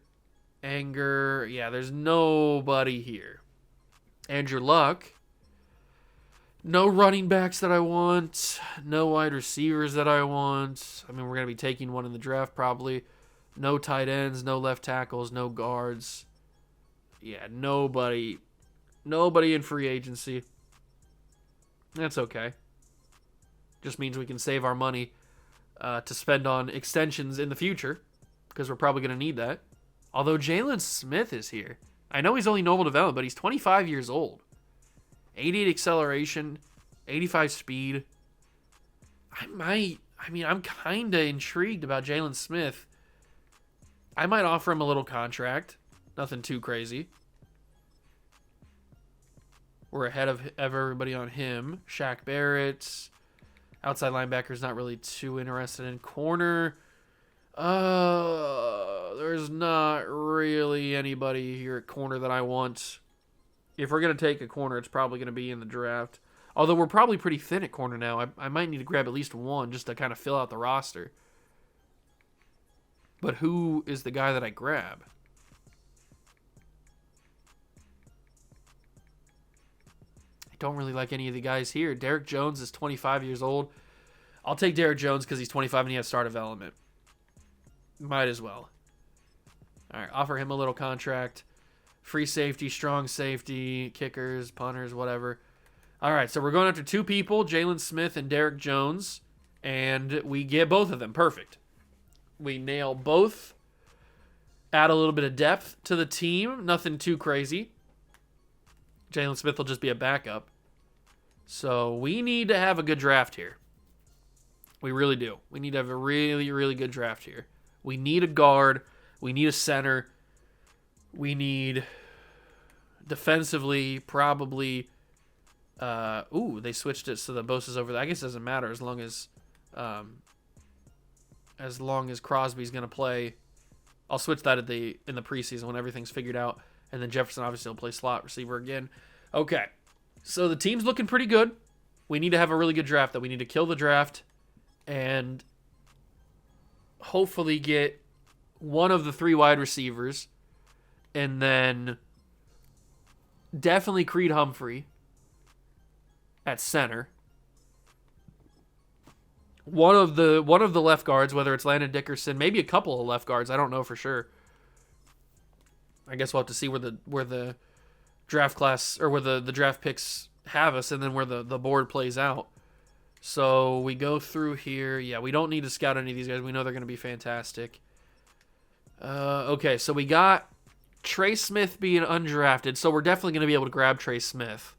Anger. Yeah, there's nobody here. Andrew Luck. No running backs that I want. No wide receivers that I want. I mean, we're going to be taking one in the draft probably. No tight ends, no left tackles, no guards. Yeah, nobody in free agency. That's okay. Just means we can save our money to spend on extensions in the future because we're probably going to need that. Although Jalen Smith is here. I know he's only normal development, but he's 25 years old. 88 acceleration, 85 speed. I'm kind of intrigued about Jalen Smith. I might offer him a little contract. Nothing too crazy. We're ahead of everybody on him. Shaq Barrett. Outside linebacker's not really too interested in. Corner. There's not really anybody here at corner that I want. If we're going to take a corner, it's probably going to be in the draft. Although we're probably pretty thin at corner now. I might need to grab at least one just to kind of fill out the roster. But who is the guy that I grab? I don't really like any of the guys here. Derek Jones is 25 years old. I'll take Derek Jones because he's 25 and he has star development. Might as well. All right, offer him a little contract. Free safety, strong safety, kickers, punters, whatever. All right, so we're going after two people, Jalen Smith and Derek Jones, and we get both of them. Perfect. We nail both. Add a little bit of depth to the team. Nothing too crazy. Jalen Smith will just be a backup. So we need to have a good draft here. We really do. We need to have a really, really good draft here. We need a guard. We need a center. We need defensively probably. They switched it so the Bosa's over there. I guess it doesn't matter as long as Crosby's gonna play. I'll switch that in the preseason when everything's figured out, and then Jefferson obviously will play slot receiver again. Okay, so the team's looking pretty good. We need to have a really good draft. Though we need to kill the draft and hopefully get one of the 3 wide receivers. And then definitely Creed Humphrey at center. One of the left guards, whether it's Landon Dickerson, maybe a couple of left guards, I don't know for sure. I guess we'll have to see where the draft class or where the draft picks have us, and then where the board plays out. So we go through here. Yeah, we don't need to scout any of these guys. We know they're going to be fantastic. Okay, so we got Trey Smith being undrafted, so we're definitely going to be able to grab Trey Smith.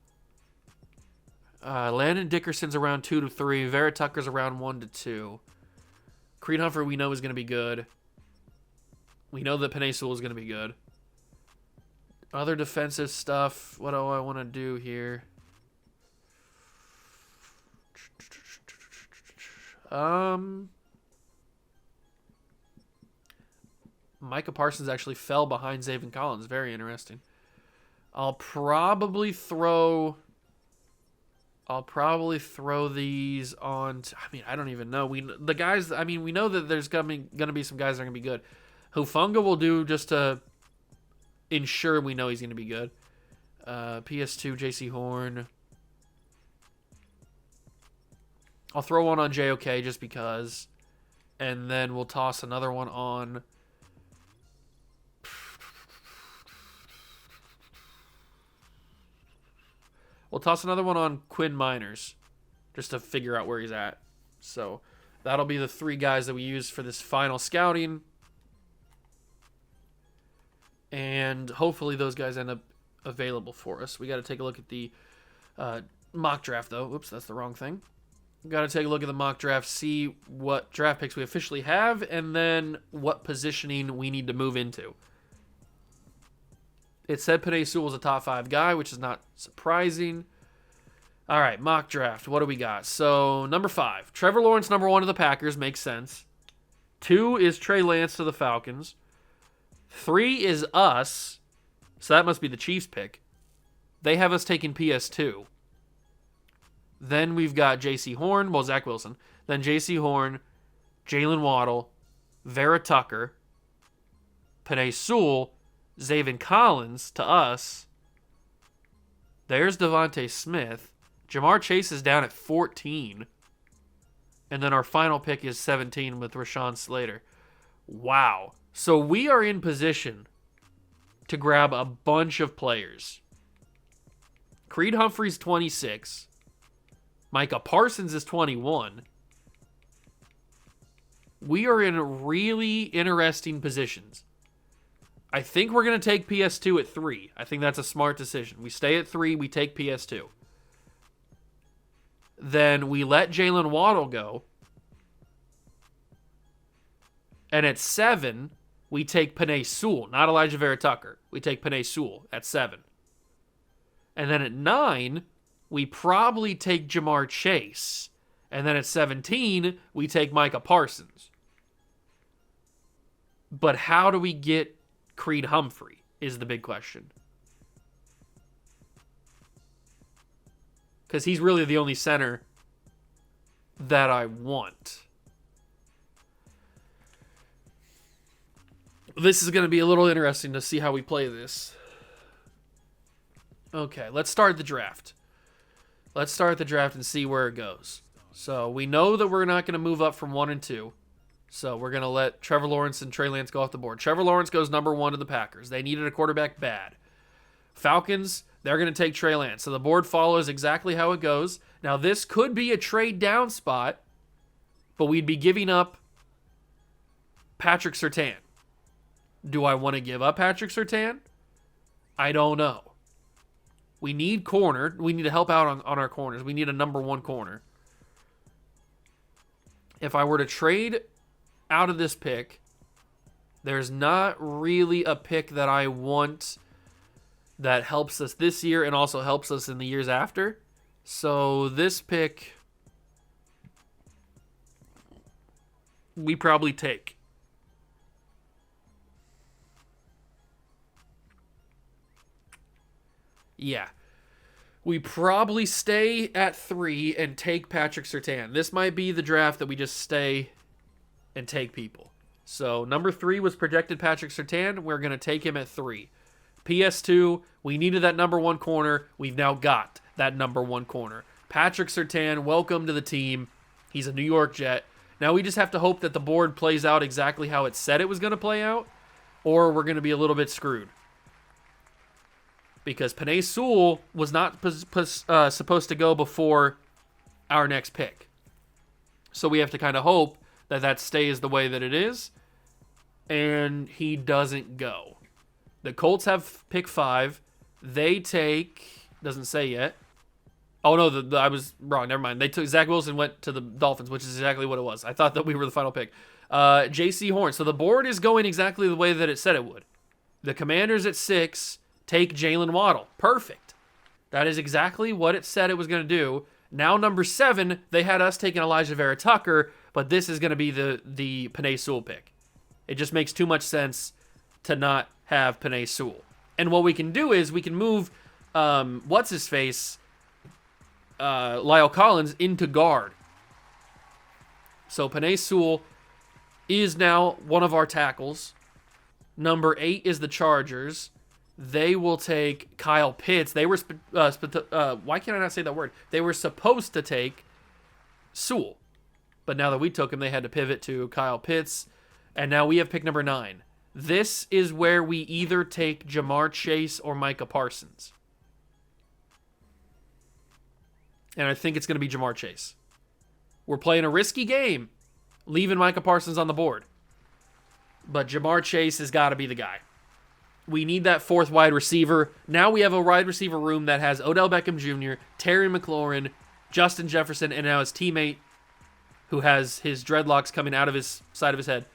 Landon Dickerson's around 2 to 3. Vera Tucker's around 1 to 2. Creed Humphrey we know is going to be good. We know that Penei Sewell is going to be good. Other defensive stuff. What do I want to do here? Micah Parsons actually fell behind Zaven Collins. Very interesting. I'll probably throw these on. I don't even know. We know that there's gonna be some guys that are gonna be good. Hufanga will do just to ensure we know he's gonna be good. PS2 JC Horn. I'll throw one on JOK just because. And then we'll toss another one on. We'll toss another one on Quinn Miners, just to figure out where he's at. So that'll be the 3 guys that we use for this final scouting. And hopefully those guys end up available for us. We got to take a look at the mock draft, though. Oops, that's the wrong thing. Got to take a look at the mock draft, see what draft picks we officially have, and then what positioning we need to move into. It said Penei Sewell was a top 5 guy, which is not surprising. All right, mock draft. What do we got? So, number 5. Trevor Lawrence, number 1 to the Packers. Makes sense. 2 is Trey Lance to the Falcons. 3 is us. So that must be the Chiefs pick. They have us taking PS2. Then we've got J.C. Horn. Well, Zach Wilson. Then J.C. Horn, Jalen Waddle, Vera Tucker, Penei Sewell, Zaven Collins to us. There's Devontae Smith. Jamar Chase is down at 14. And then our final pick is 17 with Rashawn Slater. Wow. So we are in position to grab a bunch of players. Creed Humphrey's 26. Micah Parsons is 21. We are in really interesting positions. I think we're going to take PS2 at 3. I think that's a smart decision. We stay at 3, we take PS2. Then we let Jalen Waddle go. And at 7, we take Penei Sewell, not Elijah Vera Tucker. We take Penei Sewell at 7. And then at 9, we probably take Jamar Chase. And then at 17, we take Micah Parsons. But how do we get Creed Humphrey is the big question. Because he's really the only center that I want. This is going to be a little interesting to see how we play this. Okay, let's start the draft. Let's start the draft and see where it goes. So we know that we're not going to move up from 1 and 2. So we're going to let Trevor Lawrence and Trey Lance go off the board. Trevor Lawrence goes number 1 to the Packers. They needed a quarterback bad. Falcons, they're going to take Trey Lance. So the board follows exactly how it goes. Now this could be a trade down spot, but we'd be giving up Patrick Surtain. Do I want to give up Patrick Surtain? I don't know. We need corner. We need to help out on our corners. We need a number 1 corner. If I were to trade out of this pick, there's not really a pick that I want that helps us this year and also helps us in the years after. So this pick, we probably take. Yeah. We probably stay at 3 and take Patrick Surtain. This might be the draft that we just stay and take people. So number 3 was projected Patrick Surtain. We're going to take him at 3. PS2, we needed that number 1 corner. We've now got that number 1 corner. Patrick Surtain, welcome to the team. He's a New York Jet. Now we just have to hope that the board plays out exactly how it said it was going to play out, or we're going to be a little bit screwed. Because Penei Sewell was not supposed to go before our next pick. So we have to kind of hope that stays the way that it is, and he doesn't go. The Colts have pick 5. They take, doesn't say yet. Oh, no, I was wrong. Never mind. They took Zach Wilson, went to the Dolphins, which is exactly what it was. I thought that we were the final pick. J.C. Horn. So the board is going exactly the way that it said it would. The Commanders at 6 take Jalen Waddle. Perfect. That is exactly what it said it was going to do. Now number 7, they had us taking Elijah Vera Tucker, but this is going to be the Penei Sewell pick. It just makes too much sense to not have Penei Sewell. And what we can do is we can move what's-his-face, Lyle Collins, into guard. So Penei Sewell is now one of our tackles. Number 8 is the Chargers. They will take Kyle Pitts. They were why can't I not say that word? They were supposed to take Sewell. But now that we took him, they had to pivot to Kyle Pitts. And now we have pick number 9. This is where we either take Jamar Chase or Micah Parsons. And I think it's going to be Jamar Chase. We're playing a risky game, leaving Micah Parsons on the board. But Jamar Chase has got to be the guy. We need that 4th wide receiver. Now we have a wide receiver room that has Odell Beckham Jr., Terry McLaurin, Justin Jefferson, and now his teammate, who has his dreadlocks coming out of his side of his head,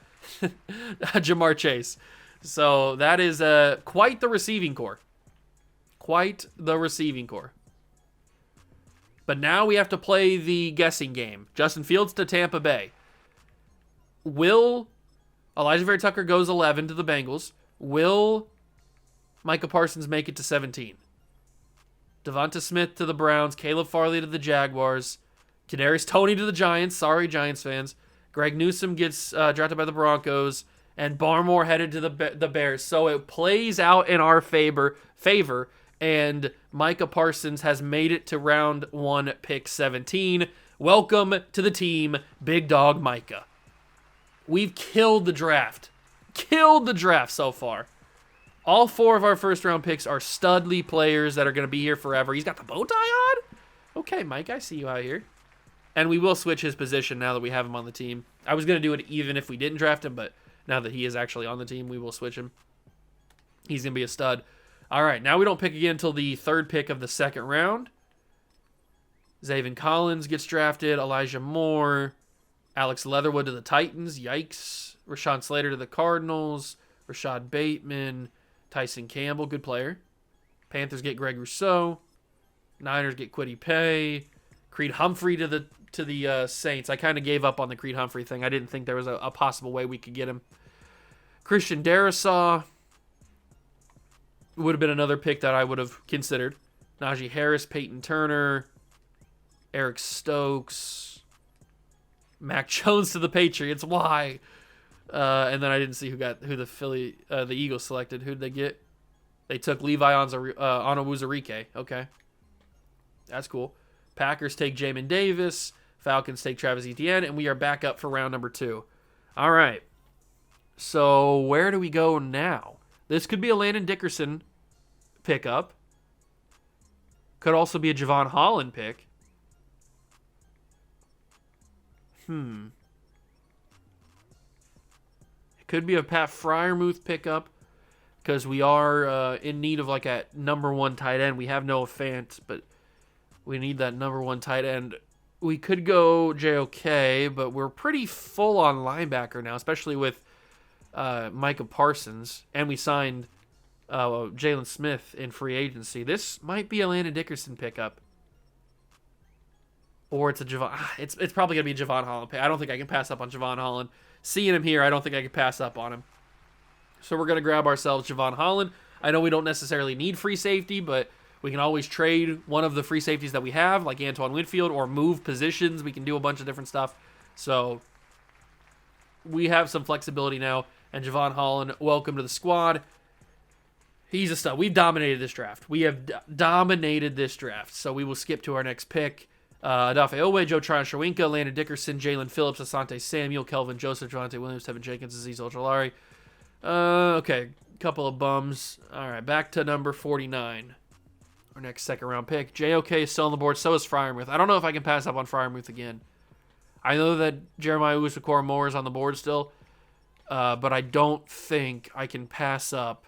Jamar Chase. So that is quite the receiving core. Quite the receiving core. But now we have to play the guessing game. Justin Fields to Tampa Bay. Will Elijah Vera Tucker goes 11 to the Bengals? Will Micah Parsons make it to 17? Devonta Smith to the Browns. Caleb Farley to the Jaguars. Kadarius Toney to the Giants. Sorry, Giants fans. Greg Newsome gets drafted by the Broncos. And Barmore headed to the Bears. So it plays out in our favor. And Micah Parsons has made it to round 1, pick 17. Welcome to the team, Big Dog Micah. We've killed the draft. Killed the draft so far. All 4 of our first-round picks are studly players that are going to be here forever. He's got the bow tie on? Okay, Mike, I see you out here. And we will switch his position now that we have him on the team. I was going to do it even if we didn't draft him, but now that he is actually on the team, we will switch him. He's going to be a stud. All right, now we don't pick again until the 3rd pick of the 2nd round. Zaven Collins gets drafted. Elijah Moore. Alex Leatherwood to the Titans. Yikes. Rashawn Slater to the Cardinals. Rashad Bateman. Tyson Campbell, good player. Panthers get Greg Rousseau. Niners get Kwity Paye. Creed Humphrey to the Saints. I kind of gave up on the Creed Humphrey thing. I didn't think there was a possible way we could get him. Christian Darrisaw would have been another pick that I would have considered. Najee Harris, Peyton Turner, Eric Stokes, Mac Jones to the Patriots. Why? And then I didn't see who the Eagles selected. Who did they get? They took Levi Onwuzurike. Okay, that's cool. Packers take Jamin Davis. Falcons take Travis Etienne, and we are back up for round number 2. All right. So where do we go now? This could be a Landon Dickerson pickup. Could also be a Javon Holland pick. It could be a Pat Freiermuth pickup because we are in need of like a number 1 tight end. We have Noah Fant, but we need that number 1 tight end. We could go JOK, but we're pretty full on linebacker now, especially with Micah Parsons, and we signed Jalen Smith in free agency. This might be a Landon Dickerson pickup, or it's a Javon. It's probably gonna be a Javon Holland pick. I don't think I can pass up on Javon Holland. Seeing him here, I don't think I can pass up on him. So we're gonna grab ourselves Javon Holland. I know we don't necessarily need free safety, but we can always trade one of the free safeties that we have, like Antoine Winfield, or move positions. We can do a bunch of different stuff. So we have some flexibility now. And Javon Holland, welcome to the squad. He's a stud. We've dominated this draft. We have dominated this draft. So we will skip to our next pick. Adafe Owe, Joe Tryon-Shoyinka, Landon Dickerson, Jalen Phillips, Asante Samuel, Kelvin Joseph, Javonte Williams, Tevin Jenkins, Azeez Ojolari. Okay, couple of bums. All right, back to number 49. Our next 2nd round pick. JOK is still on the board. So is Freiermuth. I don't know if I can pass up on Freiermuth again. I know that Jeremiah Owusu-Koramoah is on the board still. But I don't think I can pass up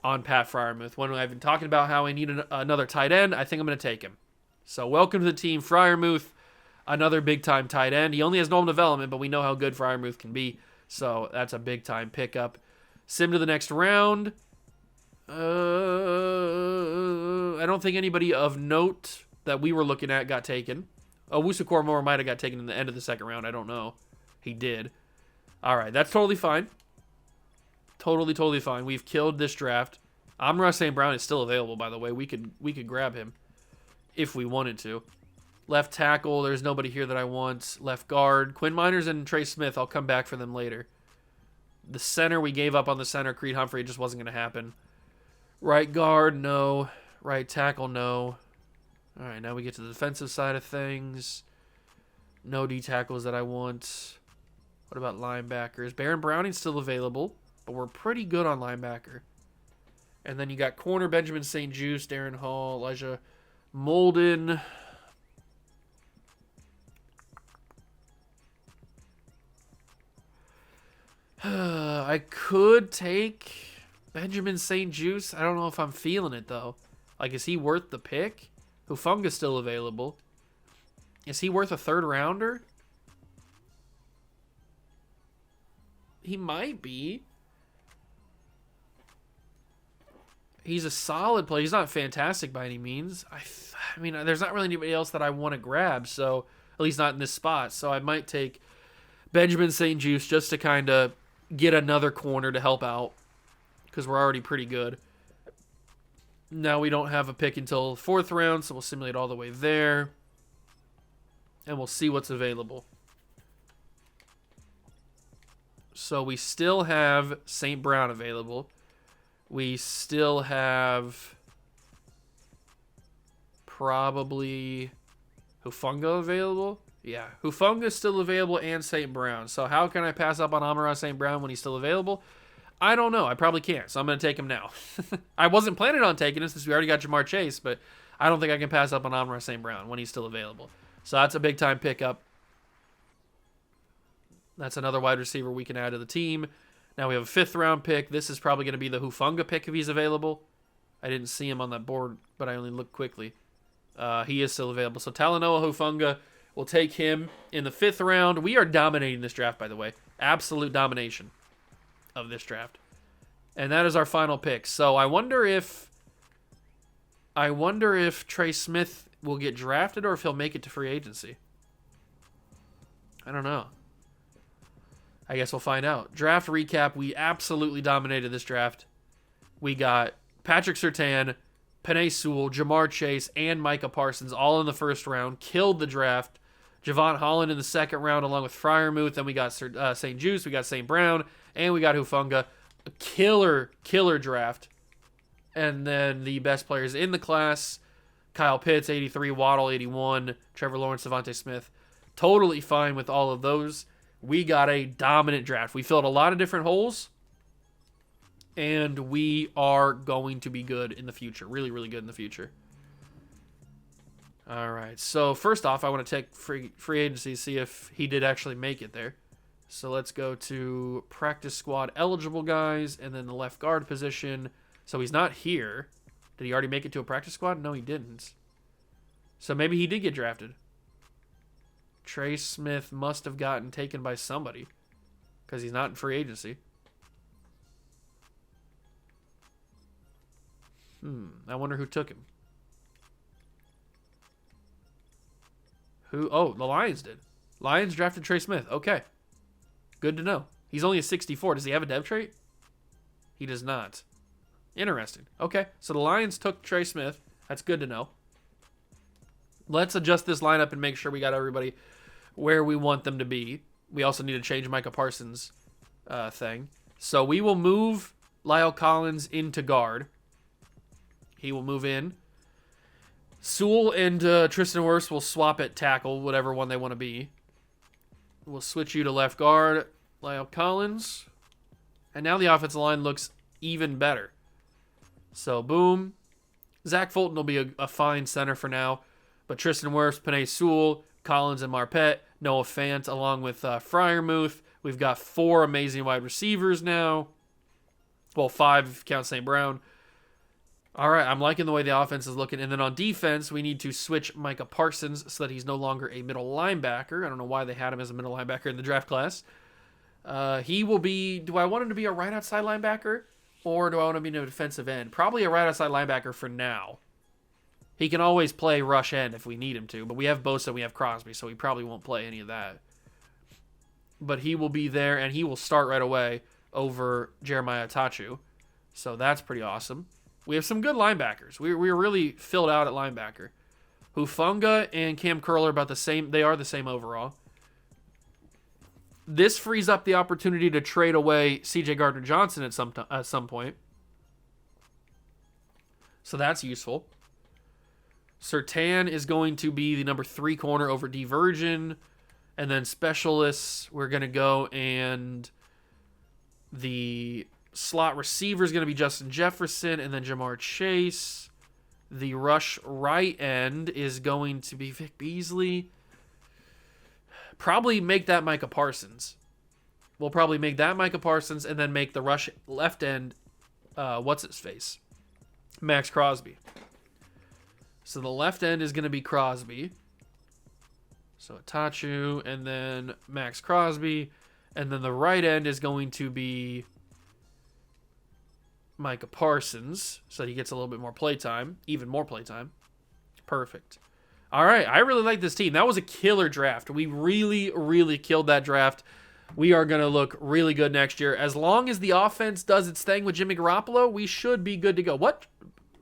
on Pat Freiermuth. When I've been talking about how I need another tight end, I think I'm going to take him. So welcome to the team, Freiermuth, another big-time tight end. He only has normal development, but we know how good Freiermuth can be. So that's a big-time pickup. Sim to the next round. I don't think anybody of note that we were looking at got taken. Owusu-Koramoah might have got taken in the end of the 2nd round. I don't know. He did. All right, that's totally fine. Totally fine. We've killed this draft. Amon-Ra St. Brown is still available, by the way. We could grab him if we wanted to. Left tackle, there's nobody here that I want. Left guard, Quinn Miners and Trey Smith. I'll come back for them later. The center, we gave up on the center. Creed Humphrey, it just wasn't going to happen. Right guard, no. Right tackle, no. All right, now we get to the defensive side of things. No D tackles that I want. What about linebackers? Baron Browning's still available, but we're pretty good on linebacker. And then you got corner Benjamin St-Juste, Darren Hall, Elijah Molden. I could take Benjamin St-Juste. I don't know if I'm feeling it, though. Like, is he worth the pick? Hufunga's still available. Is he worth a third rounder? He might be. He's a solid player. He's not fantastic by any means. I mean, there's not really anybody else that I want to grab, so at least not in this spot. So I might take Benjamin St-Juste just to kind of get another corner to help out because we're already pretty good. Now we don't have a pick until 4th round, so we'll simulate all the way there, and we'll see what's available. So we still have St. Brown available. We still have probably Hufunga available. Yeah, Hufunga's still available and St. Brown. So how can I pass up on Amon-Ra St. Brown when he's still available? I don't know. I probably can't, so I'm going to take him now. I wasn't planning on taking him since we already got Jamar Chase, but I don't think I can pass up on Amon-Ra St. Brown when he's still available. So that's a big-time pickup. That's another wide receiver we can add to the team. Now we have a 5th-round pick. This is probably going to be the Hufunga pick if he's available. I didn't see him on that board, but I only looked quickly. He is still available. So Talanoa Hufunga, we'll take him in the 5th round. We are dominating this draft, by the way. Absolute domination of this draft. And that is our final pick. So I wonder if Trey Smith will get drafted or if he'll make it to free agency. I don't know. I guess we'll find out. Draft recap. We absolutely dominated this draft. We got Patrick Surtain, Penei Sewell, Jamar Chase, and Micah Parsons all in the 1st round. Killed the draft. Javon Holland in the 2nd round along with Freiermuth. Then we got St-Juste, we got St. Brown, and we got Hufunga. A killer draft. And then the best players in the class, Kyle Pitts, 83, Waddle, 81, Trevor Lawrence, Devontae Smith. Totally fine with all of those. We got a dominant draft. We filled a lot of different holes, and we are going to be good in the future. Really, really good in the future. All right. So first off, I want to take free agency, see if he did actually make it there. So let's go to practice squad eligible guys, and then the left guard position. So he's not here. Did he already make it to a practice squad? No, he didn't. So maybe he did get drafted. Trey Smith must have gotten taken by somebody because he's not in free agency. I wonder who took him. Oh, the Lions did. Lions drafted Trey Smith. Okay. Good to know. He's only a 64. Does he have a dev trait? He does not. Interesting. Okay, so the Lions took Trey Smith. That's good to know. Let's adjust this lineup and make sure we got everybody where we want them to be. We also need to change Micah Parsons' thing. So we will move Lyle Collins into guard. He will move in. Sewell and Tristan Wirfs will swap at tackle, whatever one they want to be. We'll switch you to left guard, Lyle Collins. And now the offensive line looks even better. So, boom. Zach Fulton will be a fine center for now. But Tristan Wirfs, Penei Sewell, Collins, and Marpet, Noah Fant, along with Freiermuth. We've got 4 amazing wide receivers now. Well, 5 if you count St. Brown. All right, I'm liking the way the offense is looking. And then on defense, we need to switch Micah Parsons so that he's no longer a middle linebacker. I don't know why they had him as a middle linebacker in the draft class. He will be... Do I want him to be a right outside linebacker? Or do I want him to be a defensive end? Probably a right outside linebacker for now. He can always play rush end if we need him to. But we have Bosa, we have Crosby, so he probably won't play any of that. But he will be there, and he will start right away over Jeremiah Tachu. So that's pretty awesome. We have some good linebackers. We're really filled out at linebacker. Hufunga and Cam Curl are about the same. They are the same overall. This frees up the opportunity to trade away C.J. Gardner-Johnson at some point. So that's useful. Surtain is going to be the number 3 corner over D. Virgin. And then specialists, we're going to go, and the slot receiver is going to be Justin Jefferson and then Jamar Chase. The rush right end is going to be Vic Beasley. Probably make that Micah Parsons. We'll probably make that Micah Parsons and then make the rush left end, what's his face? Max Crosby. So the left end is going to be Crosby. So Itachu and then Max Crosby. And then the right end is going to be Micah Parsons. So he gets a little bit more playtime. Even more playtime. Perfect. All right. I really like this team. That was a killer draft. We really, really killed that draft. We are going to look really good next year. As long as the offense does its thing with Jimmy Garoppolo, we should be good to go. What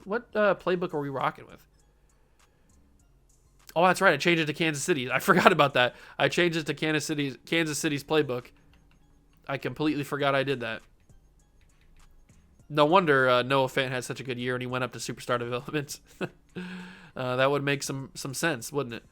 playbook are we rocking with? Oh, that's right. I changed it to Kansas City. I forgot about that. I changed it to Kansas City's playbook. I completely forgot I did that. No wonder Noah Fant had such a good year and he went up to superstar development. That would make some sense, wouldn't it?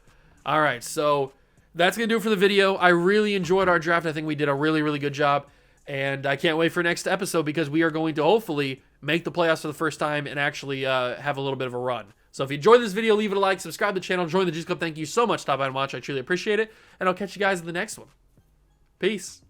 All right, so that's going to do it for the video. I really enjoyed our draft. I think we did a really, really good job. And I can't wait for next episode because we are going to hopefully make the playoffs for the first time and actually have a little bit of a run. So if you enjoyed this video, leave it a like, subscribe to the channel, join the Juice Club. Thank you so much. Stop by and watch. I truly appreciate it. And I'll catch you guys in the next one. Peace.